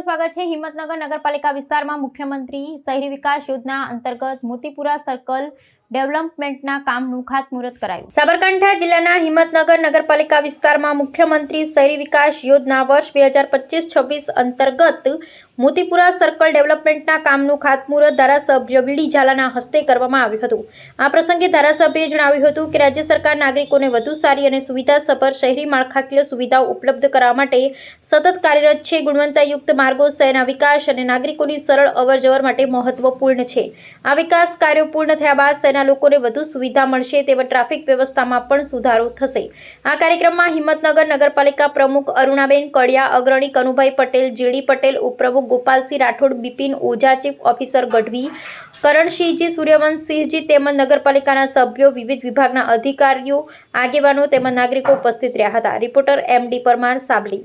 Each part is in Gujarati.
સ્વાગત છે। હિંમતનગર નગરપાલિકા વિસ્તારમાં મુખ્યમંત્રી શહેરી વિકાસ યોજના અંતર્ગત મોતીપુરા સર્કલ ડેવલપમેન્ટના કામનું ખાતમુહૂર્ત કરાયું। સાબરકાંઠા જિલ્લાના હિંમતનગર નગરપાલિકા વિસ્તારમાં મુખ્યમંત્રી શહેરી વિકાસ યોજના વર્ષ 2025-26 અંતર્ગત મોતીપુરા સર્કલ ડેવલપમેન્ટના કામનું ખાતમુહૂર્ત ધારાસભ્ય વીડી ઝાલાના હસ્તે કરવામાં આવ્યું હતું। આ પ્રસંગે ધારાસભ્યએ જણાવ્યું હતું કે રાજ્ય સરકાર નાગરિકોને વધુ સારી અને સુવિધાસભર શહેરી માળખાકીય સુવિધાઓ ઉપલબ્ધ કરાવવા માટે સતત કાર્યરત છે। ગુણવત્તાયુક્ત માર્ગો શહેરના વિકાસ અને નાગરિકોની સરળ અવરજવર માટે મહત્વપૂર્ણ છે। આ વિકાસ કાર્યો પૂર્ણ થયા બાદ શહેરના લોકોને વધુ સુવિધા મળશે તેમજ ટ્રાફિક વ્યવસ્થામાં પણ સુધારો થશે। આ કાર્યક્રમમાં હિંમતનગર નગરપાલિકા પ્રમુખ અરુણાબેન કડિયા, અગ્રણી કનુભાઈ પટેલ, જીડી પટેલ, ઉપપ્રમુખ ગોપાલસિંહ રાઠોડ, બિપિન ઓઝા, ચીફ ઓફિસર ગઢવી, કરણસિંહજી, સૂર્યવંશસિંહજી તેમજ નગરપાલિકાના સભ્યો, વિવિધ વિભાગના અધિકારીઓ, આગેવાનો તેમજ નાગરિકો ઉપસ્થિત રહ્યા હતા। Reporter MD Parmar, Sabli.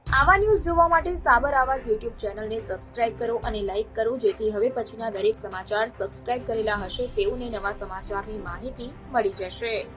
આવા ન્યૂઝ જોવા માટે સાબર આવાઝ યુટ્યુબ ચેનલને સબસ્ક્રાઇબ કરો અને લાઇક કરો, જેથી હવે પછીના દરેક સમાચાર સબસ્ક્રાઇબ કરેલા હશે તેઓને નવા સમાચારની માહિતી મળી જશે।